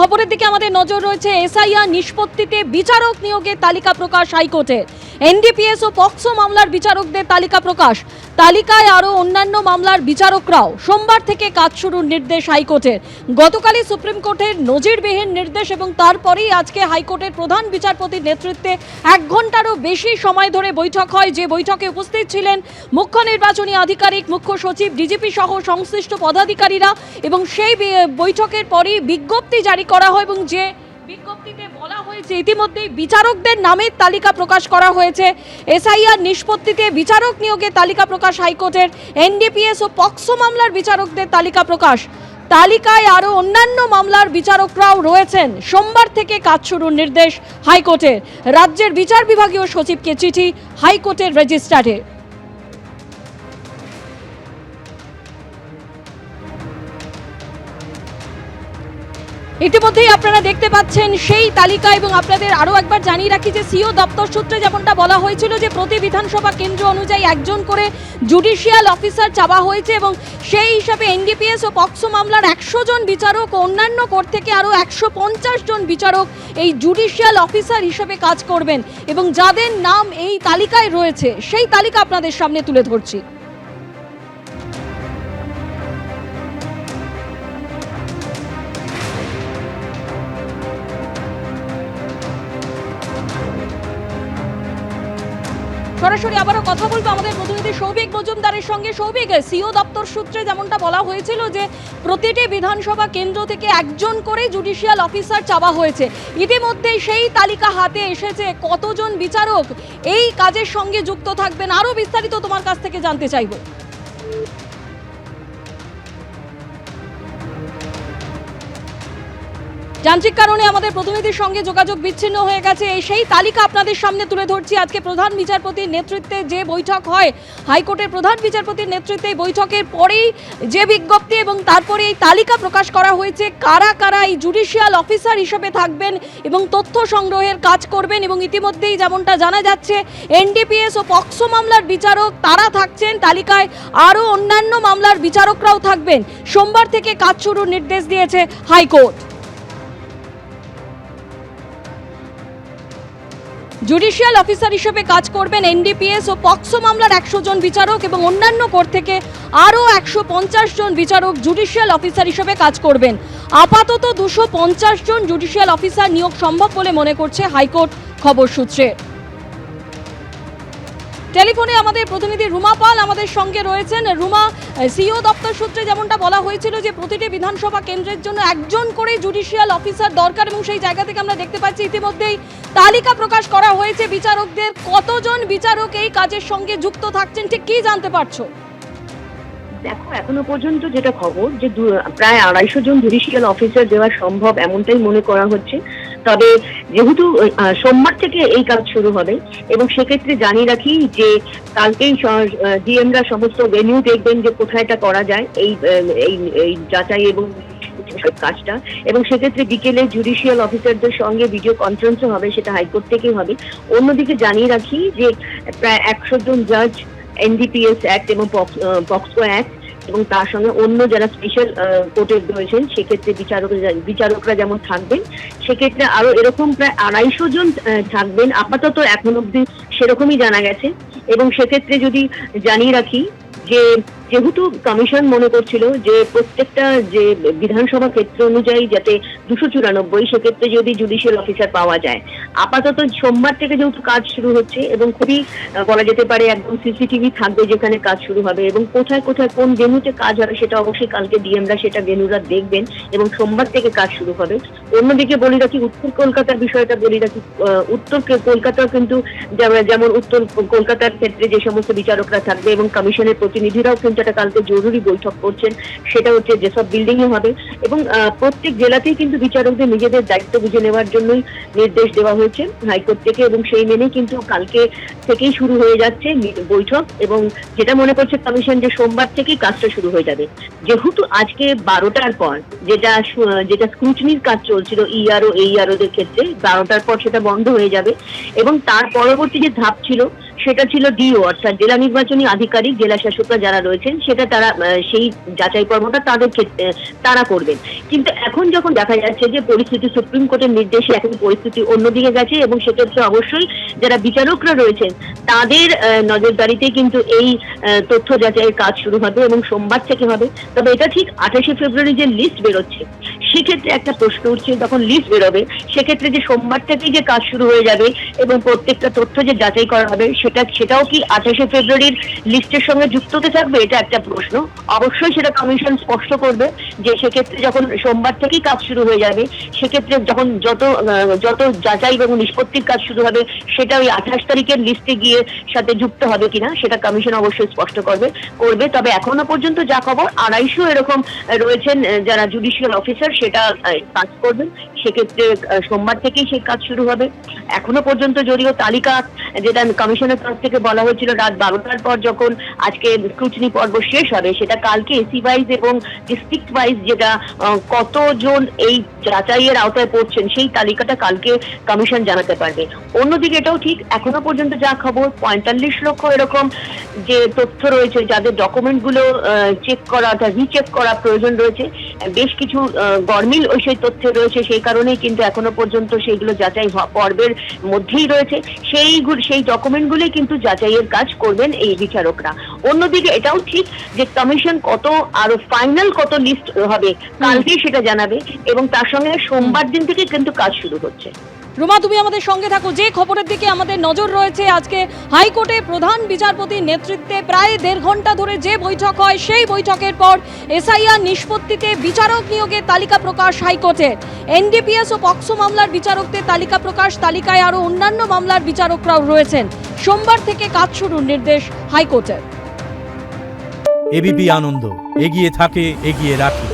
খবরের দিকে আমাদের নজর রয়েছে। এসআইআর নিষ্পত্তিতে বিচারক নিয়োগের তালিকা প্রকাশ হাইকোর্টের। এনডিপিএস ও পক্সো মামলার বিচারকদের তালিকা প্রকাশ। তালিকায় আরও অন্যান্য মামলার বিচারকরাও। সোমবার থেকে কাজ শুরুর নির্দেশ হাইকোর্টের। গতকালই সুপ্রিম কোর্টের নজিরবিহীন নির্দেশ এবং তারপরেই আজকে হাইকোর্টের প্রধান বিচারপতির নেতৃত্বে 1 ঘন্টারও বেশি সময় ধরে বৈঠক হয়, যে বৈঠকে উপস্থিত ছিলেন মুখ্য নির্বাচনী আধিকারিক, মুখ্য সচিব, ডিজিপি সহ সংশ্লিষ্ট পদাধিকারীরা। এবং সেই বৈঠকের পরই বিজ্ঞপ্তি জারি করা হয় এবং যে বিজ্ঞপ্তিতে বলা হয়েছে ইতিমধ্যেই বিচারকদের নামের তালিকা প্রকাশ করা হয়েছে। এসআইআর নিষ্পত্তিতে বিচারক নিয়োগের তালিকা প্রকাশ হাইকোর্টের। এনডিপিএস ও পক্সো মামলার বিচারকদের তালিকা প্রকাশ। তালিকায় আরও অন্যান্য মামলার বিচারকরাও রয়েছেন। সোমবার থেকে কাজ শুরুর নির্দেশ হাইকোর্টের। রাজ্যের বিচার বিভাগীয় সচিবকে চিঠি হাইকোর্টের রেজিস্ট্রারে। ইতিমধ্যেই আপনারা দেখতে পাচ্ছেন সেই তালিকা এবং আপনাদের আরও একবার জানিয়ে রাখি যে সিও দপ্তর সূত্রে যেমনটা বলা হয়েছিল যে প্রতি বিধানসভা কেন্দ্র অনুযায়ী একজন করে জুডিশিয়াল অফিসার চাওয়া হয়েছে এবং সেই হিসাবে এনডিপিএস ও পক্সো মামলার 100 জন বিচারক ও অন্যান্য কোর্ট থেকে আরও 150 জন বিচারক এই জুডিশিয়াল অফিসার হিসেবে কাজ করবেন এবং যাদের নাম এই তালিকায় রয়েছে সেই তালিকা আপনাদের সামনে তুলে ধরছি। সরাসরি আবারও কথা বলবো আমাদের প্রতিনিধি সৌভিক মজুমদারের সঙ্গে। সৌভিক, সিও দপ্তর সূত্রে যেমনটা বলা হয়েছিল যে প্রতিটি বিধানসভা কেন্দ্র থেকে একজন করে জুডিশিয়াল অফিসার চাওয়া হয়েছে, ইতিমধ্যেই সেই তালিকা হাতে এসেছে। কতজন বিচারক এই কাজের সঙ্গে যুক্ত থাকবেন, আরও বিস্তারিত তোমার কাছ থেকে জানতে চাইব। যান্ত্রিক কারণে আমাদের প্রতিনিধির সঙ্গে যোগাযোগ বিচ্ছিন্ন হয়ে গেছে। সেই তালিকা আপনাদের সামনে তুলে ধরছি। আজকে প্রধান বিচারপতির নেতৃত্বে যে বৈঠক হয় হাইকোর্টের প্রধান বিচারপতির নেতৃত্বে, বৈঠকের পরেই যে বিজ্ঞপ্তি এবং তারপরে এই তালিকা প্রকাশ করা হয়েছে কারা কারা এই জুডিশিয়াল অফিসার হিসেবে থাকবেন এবং তথ্য সংগ্রহের কাজ করবেন। এবং ইতিমধ্যেই যেমনটা জানা যাচ্ছে এনডিপিএস ও পক্সো মামলার বিচারক তারা থাকছেন তালিকায়, আরও অন্যান্য মামলার বিচারকরাও থাকবেন। সোমবার থেকে কাজ শুরুর নির্দেশ দিয়েছে হাইকোর্ট। জুডিশিয়াল অফিসার হিসেবে কাজ করবেন এনডিপিএস ও পক্সো মামলার 100 জন বিচারক এবং অন্যান্য কোর্ট থেকে আরও 150 জন বিচারক জুডিশিয়াল অফিসার হিসেবে কাজ করবেন। আপাতত 250 জন জুডিশিয়াল অফিসার নিয়োগ সম্ভব বলে মনে করছে হাইকোর্ট, খবর সূত্রে। টেলিফোনে আমাদের প্রতিনিধি রুমা পাল আমাদের সঙ্গে রয়েছেন। রুমা, সিও দপ্তর সূত্রে যেমনটা বলা হয়েছিল যে প্রতিটি বিধানসভা কেন্দ্রের জন্য একজন করে জুডিশিয়াল অফিসার দরকার এবং সেই জায়গা থেকে আমরা দেখতে পাচ্ছি ইতিমধ্যেই তালিকা প্রকাশ করা হয়েছে বিচারকদের। কতজন বিচারক এই কাজের সঙ্গে যুক্ত থাকছেন, ঠিক কি জানতে পারছো? দেখো, এখনো পর্যন্ত যেটা খবর যে প্রায় 250 জন জুডিশিয়াল অফিসার দেওয়া সম্ভব এমনটাই মনে করা হচ্ছে। তবে যেহেতু সোমবার থেকে এই কাজ শুরু হবে এবং সেক্ষেত্রে জানিয়ে রাখি যে কালকেই ডিএমরা সমস্ত ভেন্যু দেখবেন যে কোথায় এটা করা যায় এই যাচাই এবং কাজটা, এবং সেক্ষেত্রে বিকেলে জুডিশিয়াল অফিসারদের সঙ্গে ভিডিও কনফারেন্সও হবে, সেটা হাইকোর্ট থেকেই হবে। অন্যদিকে জানিয়ে রাখি যে প্রায় 100 জন জাজ এনডিপিএস অ্যাক্ট এবং পক্সো অ্যাক্ট এবং তার সঙ্গে অন্য যারা স্পেশাল কোর্টে রয়েছেন সেক্ষেত্রে বিচারকরা যেমন থাকবেন, সেক্ষেত্রে আরো এরকম প্রায় 250 জন থাকবেন আপাতত, এখন অব্দি সেরকমই জানা গেছে। এবং সেক্ষেত্রে যদি জানিয়ে রাখি যে যেহেতু কমিশন মনে করছিল যে প্রত্যেকটা যে বিধানসভা ক্ষেত্র অনুযায়ী যাতে 294, সেক্ষেত্রে যদি জুডিশিয়াল অফিসার পাওয়া যায়। আপাতত সোমবার থেকে যেহেতু কাজ শুরু হচ্ছে এবং খুবই বলা যেতে পারে একদম সিসিটিভি থাকবে যেখানে কাজ শুরু হবে এবং কোথায় কোথায় কোন ভেন্যুতে কাজ হবে সেটা অবশ্যই কালকে ডিএমরা সেটা ভেন্যুরা দেখবেন এবং সোমবার থেকে কাজ শুরু হবে। অন্যদিকে বলে রাখি উত্তর কলকাতার বিষয়টা বলে রাখি, উত্তর কলকাতাও কিন্তু যেমন উত্তর কলকাতার ক্ষেত্রে যে সমস্ত বিচারকরা থাকবে এবং কমিশনের প্রতিনিধিরাও কিন্তু একটা কালকে জরুরি বৈঠক করছেন, সেটা হচ্ছে যেসব বিল্ডিং এ হবে এবং প্রত্যেক জেলাতেই কিন্তু বিচারকদের নিজেদের দায়িত্ব বুঝে নেওয়ার জন্যই নির্দেশ দেওয়া হয়েছে হাইকোর্ট থেকে এবং সেই মেনে কিন্তু কালকে থেকেই শুরু হয়ে যাচ্ছে বৈঠক। এবং যেটা মনে করছে কমিশন যে সোমবার থেকেই কাজটা শুরু হয়ে যাবে, যেহেতু আজকে 12টার পর যেটা স্ক্রুটিনির কাজ চলছিল ইআরও এইআরওদের ক্ষেত্রে 12টার পর সেটা বন্ধ হয়ে যাবে এবং তার পরবর্তী যে ধাপ ছিল সেটা ছিল ডিও অর্থাৎ জেলা নির্বাচনী আধিকারিক, জেলা বিচারকরা যারা রয়েছেন সেটা তারা সেই যাচাই পর্বটা তাদের ক্ষেত্রে তারা করবেন। কিন্তু এখন যখন দেখা যাচ্ছে যে পরিস্থিতি সুপ্রিম কোর্টের নির্দেশে এখন পরিস্থিতি অন্যদিকে গেছে এবং সেক্ষেত্রে অবশ্যই যারা বিচারকরা রয়েছেন তাদের নজরদারিতে কিন্তু এই তথ্য যাচাইয়ের কাজ শুরু হবে এবং সোমবার থেকে হবে। তবে এটা ঠিক 28শে ফেব্রুয়ারি যে লিস্ট বেরোচ্ছে সেক্ষেত্রে একটা প্রশ্ন উঠছে, যখন লিস্ট বেরোবে সেক্ষেত্রে যে সোমবার থেকেই যে কাজ শুরু হয়ে যাবে এবং প্রত্যেকটা তথ্য যে যাচাই করা হবে সেটাও কি 28শে ফেব্রুয়ারির লিস্টের সঙ্গে যুক্ত হতে থাকবে, এটা একটা প্রশ্ন। অবশ্যই সেটা কমিশন স্পষ্ট করবে যে সেক্ষেত্রে যখন সোমবার থেকেই কাজ শুরু হয়ে যাবে সেক্ষেত্রে যখন যত যাচাই এবং নিষ্পত্তির কাজ শুরু হবে সেটা ওই 28 তারিখের লিস্টে গিয়ে সাথে যুক্ত হবে কিনা সেটা কমিশন অবশ্যই স্পষ্ট করবে। তবে এখনো পর্যন্ত যা খবর 250 এরকম রয়েছেন যারা জুডিশিয়াল অফিসার সেটা কাজ করবেন, সেক্ষেত্রে সোমবার থেকেই সেই কাজ শুরু হবে। এখনো পর্যন্ত যদিও তালিকা যেটা কমিশনের তরফ থেকে বলা হয়েছিল রাত 12টার পর যখন আজকে স্ক্রুটিনি পর্ব শেষ হবে সেটা কালকে এসি ওয়াইজ এবং ডিস্ট্রিক্ট ওয়াইজ যেটা কতজন এই যাচাইয়ের আওতায় পড়ছেন সেই তালিকাটা কালকে কমিশন জানাতে পারবে। অন্যদিকে এটাও ঠিক এখনো পর্যন্ত যা খবর 45 লক্ষ এরকম যে তথ্য রয়েছে যাদের ডকুমেন্টগুলো চেক করা অর্থাৎ রিচেক করা প্রয়োজন রয়েছে, বেশ কিছু গরমিল ওই সেই তথ্য রয়েছে, সেই কারণেই কিন্তু এখনো পর্যন্ত সেইগুলো যাচাই পর্বের মধ্যেই রয়েছে। সেই ডকুমেন্টগুলোই কিন্তু যাচাইয়ের কাজ করবেন এই বিচারকরা। অন্যদিকে এটাও ঠিক যে কমিশন আরো ফাইনাল কত লিস্ট হবে কালকেই সেটা জানাবে এবং তার সঙ্গে সোমবার দিন থেকে কিন্তু কাজ শুরু হচ্ছে। রুমা, তুমি আমাদের সঙ্গে থাকো। যে খবরের দিকে আমাদের নজর রয়েছে, আজকে হাইকোর্টে প্রধান বিচারপতির নেতৃত্বে প্রায় 1.5 ঘন্টা ধরে যে বৈঠক হয় সেই বৈঠকের পর এসআইআর নিষ্পত্তিতে বিচারক নিয়োগের তালিকা প্রকাশ হাইকোর্টের। এনডিপিএস ও পক্সো মামলার বিচারকদের তালিকা প্রকাশ, তালিকায় আরও অন্যান্য মামলার বিচারকরাও রয়েছেন। সোমবার থেকে কাজ শুরুর নির্দেশ হাইকোর্টের। এবিপি আনন্দ এগিয়ে থাকে, এগিয়ে রাখে।